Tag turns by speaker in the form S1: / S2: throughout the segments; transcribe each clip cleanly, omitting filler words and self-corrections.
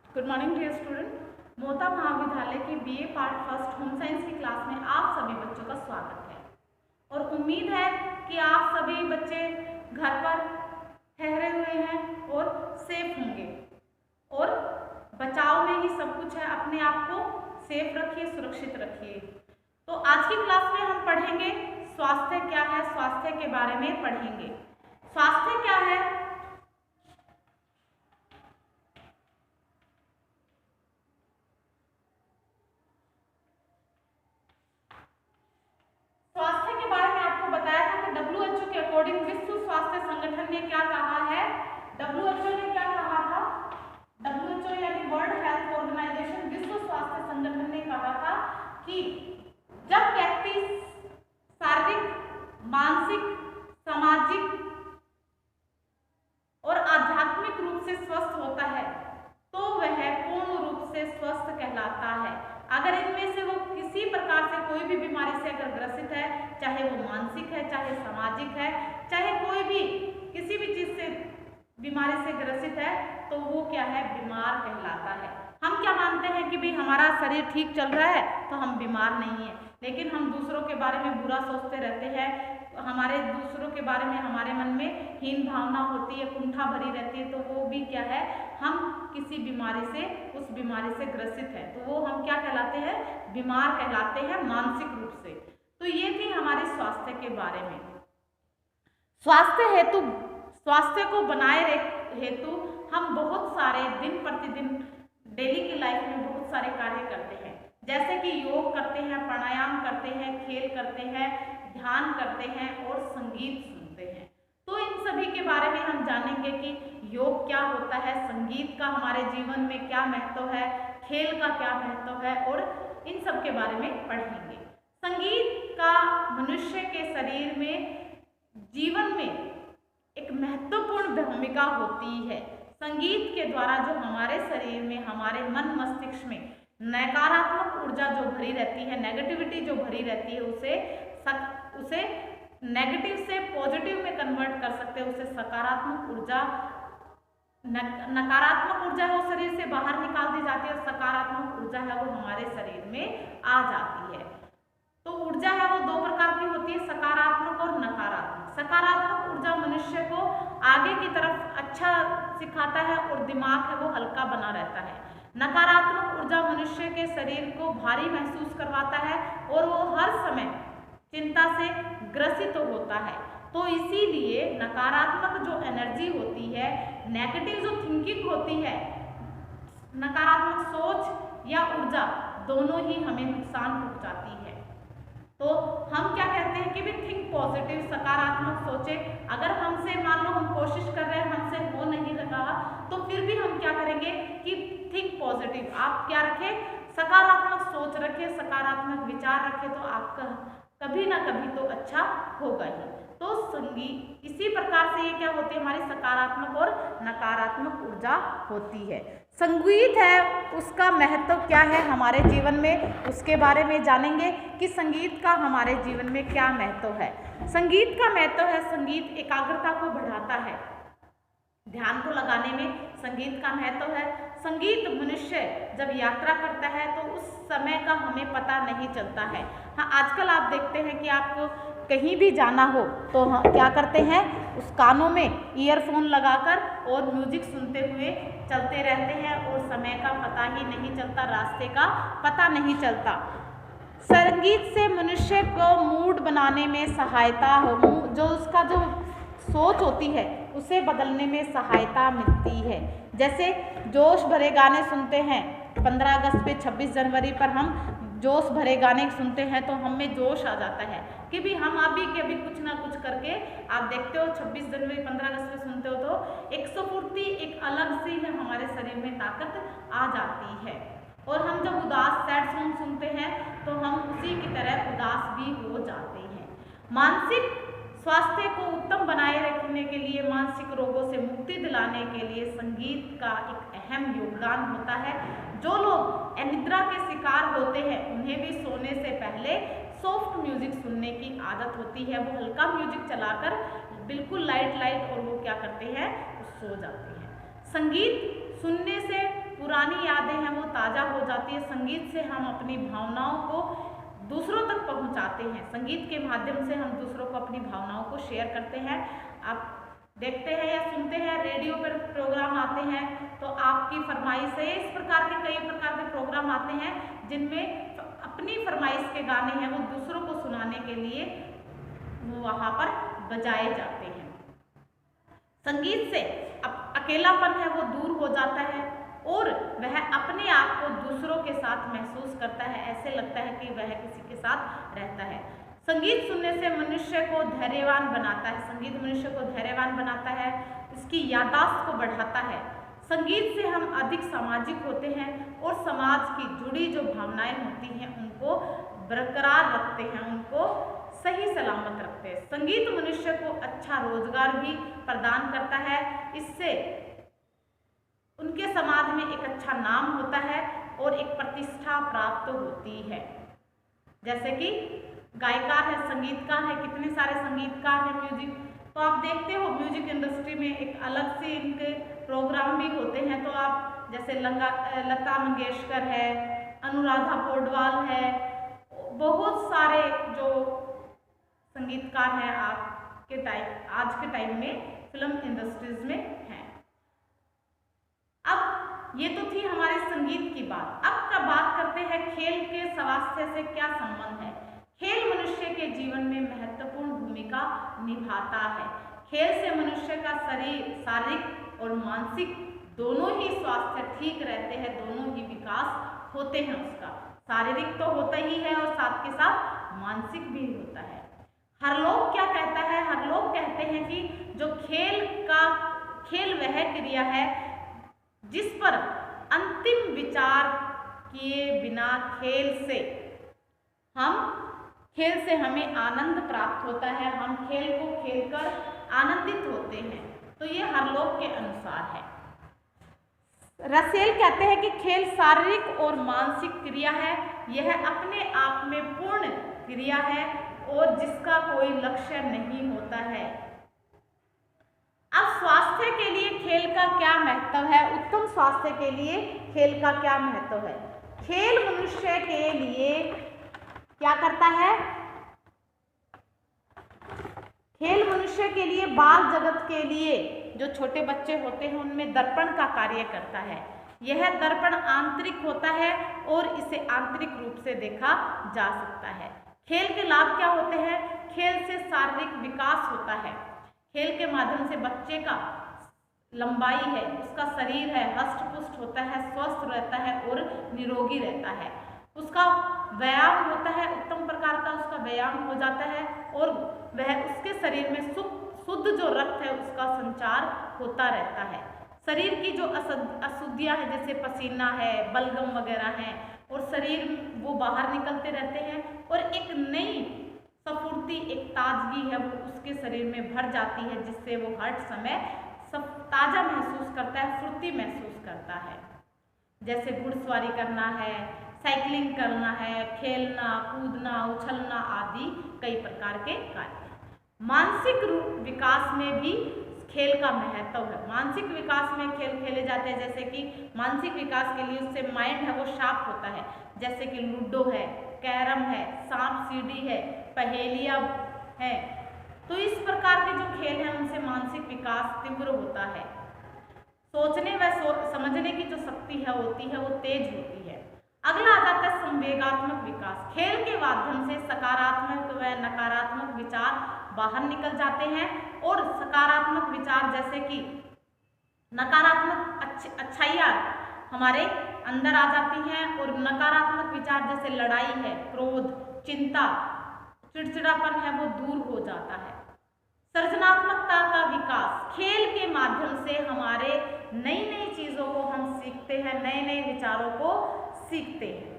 S1: Good morning dear student. Mohta महाविद्यालय के BA part first home science की क्लास में आप सभी बच्चों का स्वागत है और उम्मीद है कि आप सभी बच्चे घर पर ठहरे हुए हैं और सेफ होंगे और बचाव में ही सब कुछ है। अपने आप को सेफ रखिए, सुरक्षित रखिए। तो आज की क्लास में हम पढ़ेंगे स्वास्थ्य क्या है, स्वास्थ्य के बारे में पढ़ेंगे। स्वास्थ्य क्या है? स्वास्थ्य के बारे में आपको बताया था कि WHO के अकॉर्डिंग विश्व स्वास्थ्य संगठन ने क्या कहा है? WHO ने क्या कहा था? WHO यानी वर्ल्ड हेल्थ ऑर्गेनाइजेशन, विश्व स्वास्थ्य संगठन ने कहा था कि जब व्यक्ति शारीरिक, मानसिक, सामाजिक और आध्यात्मिक रूप से स्वस्थ होता है तो वह पूर्ण रूप से स्वस्थ कहलाता है। अगर इनमें से वो किसी प्रकार से कोई भी बीमारी से अगर ग्रसित है, चाहे वो मानसिक है, चाहे सामाजिक है, चाहे कोई भी किसी भी चीज से बीमारी से ग्रसित है, तो वो क्या है? बीमार कहलाता है। हम क्या मानते हैं कि भाई हमारा शरीर ठीक चल रहा है तो हम बीमार नहीं है, लेकिन हम दूसरों के बारे में बुरा सोचते रहते हैं। हमारे दूसरों के बारे में हमारे मन में हीन भावना होती है, कुंठा भरी रहती है, तो वो भी क्या है? हम किसी बीमारी से, उस बीमारी से ग्रसित है, तो वो हम क्या कहलाते हैं? बीमार कहलाते हैं मानसिक रूप से। तो ये थी हमारे स्वास्थ्य के बारे में। स्वास्थ्य को बनाए हेतु हम बहुत सारे दिन प्रतिदिन डेली की लाइफ में बहुत सारे कार्य करते हैं, जैसे कि योग करते हैं, प्राणायाम करते हैं, खेल करते हैं, ध्यान करते हैं और संगीत सुनते हैं। तो इन सभी के बारे में हम जानेंगे कि योग क्या होता है, संगीत का हमारे जीवन में क्या महत्व है, खेल का क्या महत्व है, और इन सब के बारे में पढ़ेंगे। संगीत का मनुष्य के शरीर में, जीवन में एक महत्वपूर्ण भूमिका होती है। संगीत के द्वारा जो हमारे शरीर में, हमारे मन मस्तिष्क में नकारात्मक ऊर्जा जो भरी रहती है, नेगेटिविटी जो भरी रहती है, उसे नेगेटिव से पॉजिटिव में कन्वर्ट कर सकते हैं। उसे सकारात्मक ऊर्जा, नकारात्मक ऊर्जा है वो शरीर से बाहर निकाल दी जाती है और सकारात्मक ऊर्जा है वो हमारे शरीर में आ जाती है। तो ऊर्जा है वो दो प्रकार की होती है, सकारात्मक और नकारात्मक। सकारात्मक ऊर्जा मनुष्य को आगे की तरफ अच्छा सिखाता है और दिमाग है वो हल्का बना रहता है। नकारात्मक ऊर्जा मनुष्य के शरीर को भारी महसूस करवाता है और वो हर समय चिंता से ग्रसित होता है। तो इसीलिए नकारात्मक जो एनर्जी होती है, नेगेटिव जो थिंकिंग होती है, नकारात्मक सोच या ऊर्जा, दोनों ही हमें नुकसान पहुंचाती है। तो हम क्या कहते हैं कि भी थिंक पॉजिटिव, सकारात्मक सोचे। अगर हमसे मान लो हम कोशिश कर रहे हैं, हमसे हो नहीं रहा, तो फिर भी हम क्या करेंगे कि थिंक पॉजिटिव। आप क्या रखें? सकारात्मक सोच रखें, सकारात्मक विचार रखें, तो आपका कभी ना कभी तो अच्छा होगा ही। तो संगीत इसी प्रकार से ये क्या होती है? हमारी सकारात्मक और नकारात्मक ऊर्जा होती है। संगीत है उसका महत्व क्या है हमारे जीवन में, उसके बारे में जानेंगे कि संगीत का हमारे जीवन में क्या महत्व है। संगीत का महत्व है, संगीत एकाग्रता को बढ़ाता है, ध्यान को लगाने में संगीत का महत्व है। संगीत मनुष्य जब यात्रा करता है तो उस समय का हमें पता नहीं चलता है। हाँ, आजकल आप देखते हैं कि आपको कहीं भी जाना हो तो क्या करते हैं? उस कानों में ईयरफोन लगाकर और म्यूजिक सुनते हुए चलते रहते हैं और समय का पता ही नहीं चलता, रास्ते का पता नहीं चलता। संगीत से मनुष्य को मूड बनाने में सहायता हो, जो उसका जो सोच होती है उसे बदलने में सहायता मिलती है। जैसे जोश भरे गाने सुनते हैं, 15 अगस्त पे, 26 जनवरी पर हम जोश भरे गाने सुनते हैं तो हमें जोश आ जाता है कि भी हम अभी के अभी कुछ ना कुछ करके, आप देखते हो 26 जनवरी 15 अगस्त पे सुनते हो तो एक स्फूर्ति, एक अलग सी है हमारे शरीर में ताकत आ जाती है। और हम जब उदास सैड सॉन्ग सुनते हैं तो हम उसी की तरह उदास भी हो जाते हैं। मानसिक स्वास्थ्य को उत्तम बनाए रखने के लिए, मानसिक रोगों से मुक्ति दिलाने के लिए संगीत का एक अहम योगदान होता है। जो लोग अनिद्रा के शिकार होते हैं उन्हें भी सोने से पहले सॉफ्ट म्यूजिक सुनने की आदत होती है। वो हल्का म्यूजिक चलाकर बिल्कुल लाइट और वो क्या करते हैं? सो जाते हैं। संगीत सुनने से पुरानी यादें हैं वो ताज़ा हो जाती है। संगीत से हम अपनी भावनाओं को दूसरों तक पहुंचाते हैं। संगीत के माध्यम से हम दूसरों को अपनी भावनाओं को शेयर करते हैं। आप देखते हैं या सुनते हैं, रेडियो पर प्रोग्राम आते हैं तो आपकी फरमाइश से इस प्रकार के कई प्रकार के प्रोग्राम आते हैं जिनमें अपनी फरमाइश के गाने हैं वो दूसरों को सुनाने के लिए वो वहाँ पर बजाए जाते हैं। संगीत से अकेलापन है वो दूर हो जाता है और वह अपने आप को दूसरों के साथ महसूस करता है, ऐसे लगता है कि वह किसी के साथ रहता है। संगीत सुनने से मनुष्य को धैर्यवान बनाता है। संगीत मनुष्य को धैर्यवान बनाता है, इसकी याददाश्त को बढ़ाता है। संगीत से हम अधिक सामाजिक होते हैं और समाज की जुड़ी जो भावनाएं होती हैं उनको बरकरार रखते हैं, उनको सही सलामत रखते हैं। संगीत मनुष्य को अच्छा रोजगार भी प्रदान करता है, इससे उनके समाज में एक अच्छा नाम होता है और एक प्रतिष्ठा प्राप्त होती है। जैसे कि गायकार है, संगीतकार है, कितने सारे संगीतकार हैं, म्यूजिक तो आप देखते हो म्यूजिक इंडस्ट्री में एक अलग से इनके प्रोग्राम भी होते हैं। तो आप जैसे लता मंगेशकर है, अनुराधा पौडवाल है, बहुत सारे जो संगीतकार हैं आज के टाइम में फिल्म इंडस्ट्रीज में हैं। अब ये तो थी हमारे संगीत की बात। अब का बात करते हैं खेल के स्वास्थ्य से क्या संबंध है। खेल मनुष्य के जीवन में महत्वपूर्ण भूमिका निभाता है। खेल से मनुष्य का शरीर शारीरिक और मानसिक दोनों ही स्वास्थ्य ठीक रहते हैं, दोनों ही विकास होते हैं। उसका शारीरिक तो होता ही है और साथ के साथ मानसिक भी होता है। हर लोग क्या कहता है, हर लोग कहते हैं कि जो खेल वह क्रिया है जिस पर अंतिम विचार किए बिना खेल से हमें आनंद प्राप्त होता है, हम खेल को खेलकर आनंदित होते हैं। तो ये हर लोग के अनुसार है। रसेल कहते हैं कि खेल शारीरिक और मानसिक क्रिया है, यह अपने आप में पूर्ण क्रिया है और जिसका कोई लक्ष्य नहीं होता है। अब स्वास्थ्य के लिए खेल का क्या महत्व है, उत्तम स्वास्थ्य के लिए खेल का क्या महत्व है। खेल मनुष्य के लिए क्या करता है, खेल मनुष्य के लिए बाल जगत के लिए जो छोटे बच्चे होते हैं उनमें दर्पण का कार्य करता है। यह दर्पण आंतरिक होता है और इसे आंतरिक रूप से देखा जा सकता है। खेल के लाभ क्या होते हैं, खेल से शारीरिक विकास होता है। खेल के माध्यम से बच्चे का लंबाई है, उसका शरीर है हष्ट पुष्ट होता है, स्वस्थ रहता है और निरोगी रहता है। उसका व्यायाम होता है, उत्तम प्रकार का उसका व्यायाम हो जाता है और वह उसके शरीर में शुद्ध जो रक्त है उसका संचार होता रहता है। शरीर की जो अशुद्धियाँ हैं जैसे पसीना है, बलगम वगैरह हैं और शरीर वो बाहर निकलते रहते हैं और एक नई स्फूर्ति, एक ताजगी है वो उसके शरीर में भर जाती है, जिससे वो हर समय सब ताज़ा महसूस करता है, फुर्ती महसूस करता है। जैसे घुड़सवारी करना है, साइकिलिंग करना है, खेलना कूदना उछलना आदि कई प्रकार के कार्य। मानसिक विकास में भी खेल का महत्व है। मानसिक विकास में खेल खेले जाते हैं, जैसे कि मानसिक विकास के लिए उससे माइंड है वो शार्प होता है, जैसे कि लूडो है, कैरम है, सांप सीढ़ी है, पहेलियाँ है। तो इस प्रकार के जो खेल हैं उनसे मानसिक विकास तीव्र होता है। सोचने व समझने की जो शक्ति है होती है वो तेज होती है। अगला आ जाता है संवेगात्मक विकास। खेल के माध्यम से सकारात्मक व नकारात्मक विचार बाहर निकल जाते हैं और सकारात्मक विचार जैसे कि नकारात्मक अच्छाइयाँ हमारे अंदर आ जाती हैं और नकारात्मक विचार जैसे लड़ाई है, क्रोध, चिंता, चिड़चिड़ापन है वो दूर हो जाता है। सृजनात्मकता का विकास, खेल के माध्यम से हमारे नई नई चीज़ों को हम सीखते हैं, नए नए विचारों को सीखते हैं।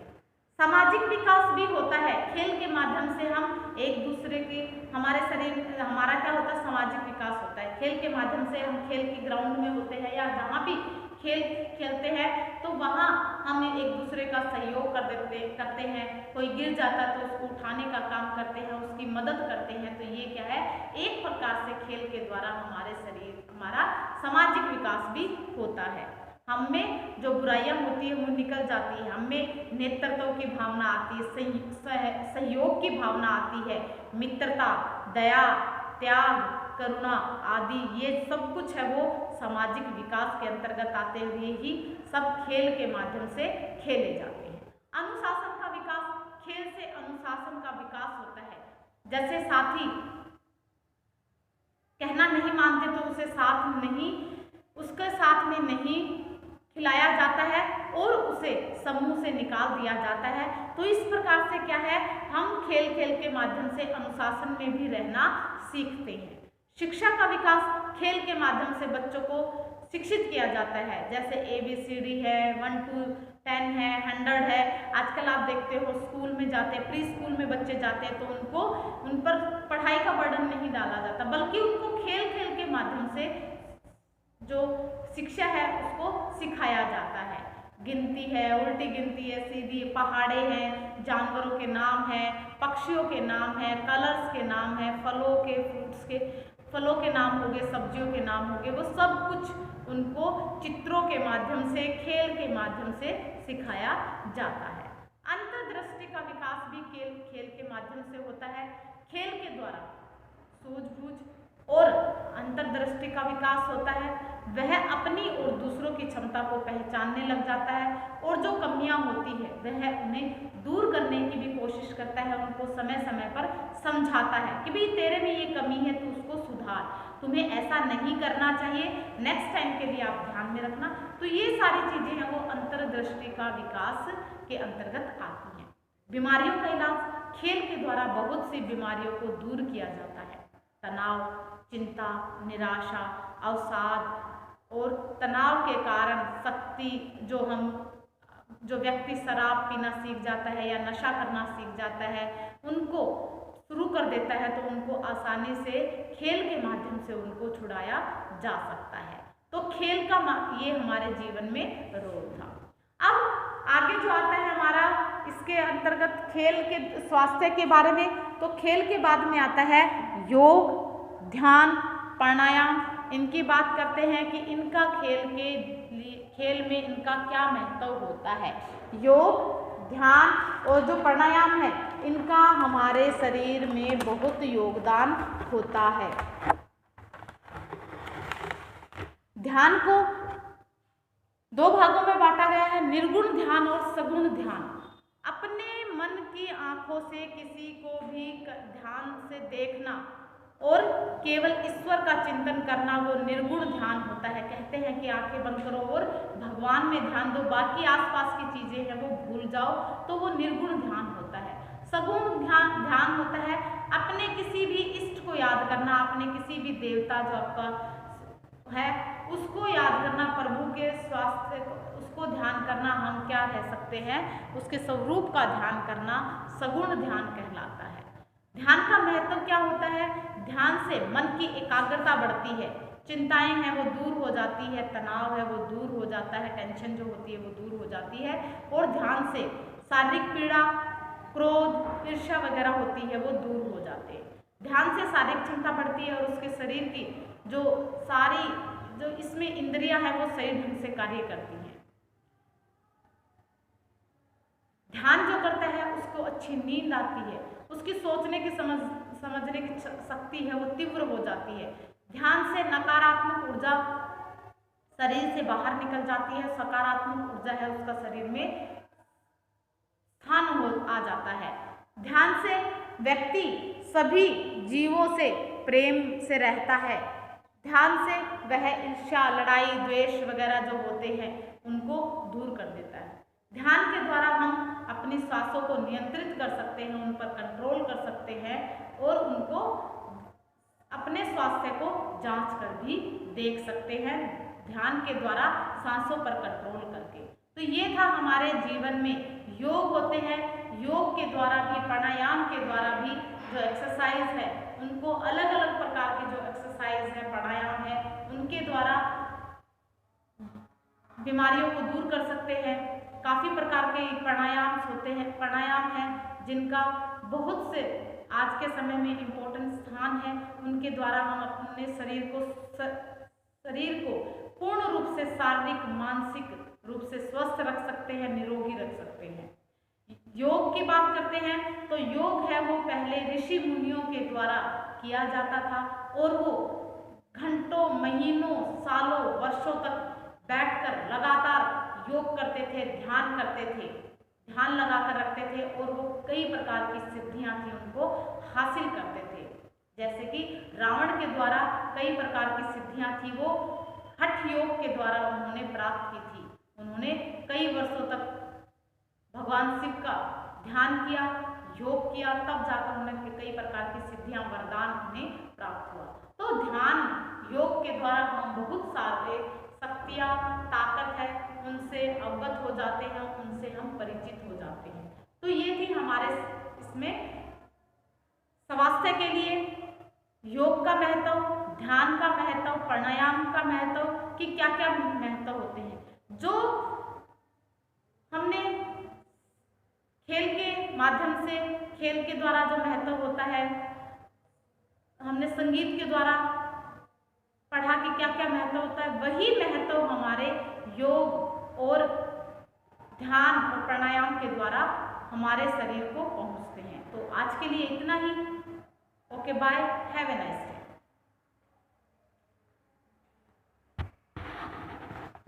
S1: सामाजिक विकास भी होता है। खेल के माध्यम से हम एक दूसरे की हमारे शरीर हमारा क्या होता है, सामाजिक विकास होता है। खेल के माध्यम से हम खेल के ग्राउंड में होते हैं या जहाँ भी खेल खेलते हैं तो वहाँ हम एक दूसरे का सहयोग करते हैं। कोई गिर जाता है तो उसको उठाने का काम करते हैं, उसकी मदद करते हैं। तो ये क्या है, एक प्रकार से खेल के द्वारा हमारा सामाजिक विकास भी होता है। हम में जो बुराइयां होती है वो निकल जाती है, हम में नेतृत्व की भावना आती है, सहयोग की भावना आती है, मित्रता, दया, त्याग, करुणा आदि ये सब कुछ है वो सामाजिक विकास के अंतर्गत आते हुए ही सब खेल के माध्यम से खेले जाते हैं। अनुशासन का विकास, खेल से अनुशासन का विकास होता है। जैसे साथी कहना नहीं मानते तो उसे उसके साथ में नहीं खिलाया जाता है और उसे समूह से निकाल दिया जाता है। तो इस प्रकार से क्या है, हम खेल खेल के माध्यम से अनुशासन में भी रहना सीखते हैं। शिक्षा का विकास, खेल के माध्यम से बच्चों को शिक्षित किया जाता है। जैसे ABCD है, 1 to 10 है, 100 है। आजकल आप देखते हो स्कूल में जाते हैं, प्री स्कूल में बच्चे जाते हैं तो उन पर पढ़ाई का बर्डन नहीं डाला जाता, बल्कि उनको खेल खेल के माध्यम से जो शिक्षा है उसको सिखाया जाता है। गिनती है, उल्टी गिनती है, सीधी, पहाड़े हैं, जानवरों के नाम हैं, पक्षियों के नाम हैं, कलर्स के नाम हैं, फलों के नाम हो गए, सब्जियों के नाम हो गए, वो सब कुछ उनको चित्रों के माध्यम से, खेल के माध्यम से सिखाया जाता है। अंतर्दृष्टि का विकास भी खेल के माध्यम से होता है। खेल के द्वारा सूझबूझ और अंतर्दृष्टि का विकास होता है। वह अपनी और दूसरों की क्षमता को पहचानने लग जाता है और जो कमियां होती है वह उन्हें दूर करने की भी कोशिश करता है, उनको समय समय पर समझाता है कि भाई तेरे में ये कमी है तो उसको सुधार, तुम्हें ऐसा नहीं करना चाहिए, नेक्स्ट टाइम के लिए आप ध्यान में रखना। तो ये सारी चीजें हैं वो अंतर्दृष्टि का विकास के अंतर्गत आती हैं। बीमारियों का इलाज, खेल के द्वारा बहुत सी बीमारियों को दूर किया जाता है। तनाव, चिंता, निराशा, अवसाद और तनाव के कारण शक्ति जो व्यक्ति शराब पीना सीख जाता है या नशा करना सीख जाता है उनको शुरू कर देता है, तो उनको आसानी से खेल के माध्यम से उनको छुड़ाया जा सकता है। तो खेल का ये हमारे जीवन में रोल था। अब आगे जो आता है हमारा इसके अंतर्गत खेल के स्वास्थ्य के बारे में, तो खेल के बाद में आता है योग, ध्यान, प्राणायाम। इनकी बात करते हैं कि इनका खेल में इनका क्या महत्व होता है। योग, ध्यान और जो प्राणायाम है इनका हमारे शरीर में बहुत योगदान होता है। ध्यान को 2 भागों में बांटा गया है, निर्गुण ध्यान और सगुण ध्यान। अपने मन की आंखों से किसी को भी ध्यान से देखना और केवल ईश्वर का चिंतन करना वो निर्गुण ध्यान होता है। कहते हैं कि आंखें बंद करो और भगवान में ध्यान दो, बाकी आसपास की चीजें हैं वो भूल जाओ, तो वो निर्गुण ध्यान होता है। सगुण ध्यान होता है अपने किसी भी इष्ट को याद करना, अपने किसी भी देवता जो आपका है उसको याद करना, प्रभु के स्वास्थ्य उसको ध्यान करना। हम क्या कह सकते हैं, उसके स्वरूप का ध्यान करना सगुण ध्यान कहलाता है। ध्यान का महत्व क्या होता है, ध्यान से मन की एकाग्रता बढ़ती है, चिंताएं हैं वो दूर हो जाती है, तनाव है वो दूर हो जाता है, टेंशन जो होती है वो दूर हो जाती है और ध्यान से शारीरिक पीड़ा, क्रोध, ईर्ष्या वगैरह होती है वो दूर हो जाते हैं। ध्यान से शारीरिक क्षमता बढ़ती है और उसके शरीर की जो इसमें इंद्रियां हैं वो सही ढंग से कार्य करती हैं। ध्यान जो करता है उसको अच्छी नींद आती है, उसकी सोचने की समझने की शक्ति है वो तीव्र हो जाती है। ध्यान से नकारात्मक ऊर्जा शरीर से बाहर निकल जाती है, सकारात्मक ऊर्जा है उसका शरीर में स्थान आ जाता है। ध्यान से व्यक्ति सभी जीवों से प्रेम से रहता है। ध्यान से वह ईर्ष्या, लड़ाई, द्वेष वगैरह जो होते हैं उनको दूर कर देता है। ध्यान के द्वारा हम अपनी सांसों को नियंत्रित कर सकते हैं, उन पर कंट्रोल कर सकते हैं और उनको अपने स्वास्थ्य को जांच कर भी देख सकते हैं ध्यान के द्वारा सांसों पर कंट्रोल करके। तो ये था हमारे जीवन में योग होते हैं। योग के द्वारा भी, प्राणायाम के द्वारा भी जो एक्सरसाइज है उनको अलग अलग प्रकार के जो एक्सरसाइज है, प्राणायाम है, उनके द्वारा बीमारियों को दूर कर सकते हैं। काफ़ी प्रकार के प्राणायाम हैं जिनका बहुत से आज के समय में इम्पोर्टेंट स्थान है। उनके द्वारा हम अपने शरीर को पूर्ण रूप से शारीरिक मानसिक रूप से स्वस्थ रख सकते हैं, निरोगी रख सकते हैं। योग की बात करते हैं तो योग है वो पहले ऋषि मुनियों के द्वारा किया जाता था और वो घंटों, महीनों, सालों, वर्षों तक बैठकर लगातार योग करते थे, ध्यान करते थे, ध्यान लगाकर रखते थे और वो कई प्रकार की सिद्धियां थी उनको हासिल करते थे। जैसे कि रावण के द्वारा कई प्रकार की सिद्धियां थी वो हठ योग के द्वारा उन्होंने प्राप्त की थी। उन्होंने कई वर्षों तक भगवान शिव का ध्यान किया, योग किया, तब जाकर उन्हें कई प्रकार की सिद्धियां, वरदान उन्हें प्राप्त हुआ। तो ध्यान योग के द्वारा हम बहुत सारे शक्तियां, ताकत है, उनसे अवगत हो जाते हैं, उनसे हम परिचित हो जाते हैं। तो ये थी हमारे इसमें स्वास्थ्य के लिए योग का महत्व, ध्यान का महत्व, प्राणायाम का महत्व कि क्या क्या महत्व होते हैं। जो हमने खेल के माध्यम से, खेल के द्वारा जो महत्व होता है, हमने संगीत के द्वारा पढ़ा कि क्या क्या महत्व होता है, वही महत्व हमारे योग और ध्यान और प्राणायाम के द्वारा हमारे शरीर को पहुंचते हैं। तो आज के लिए इतना ही। Okay, bye, have a nice day.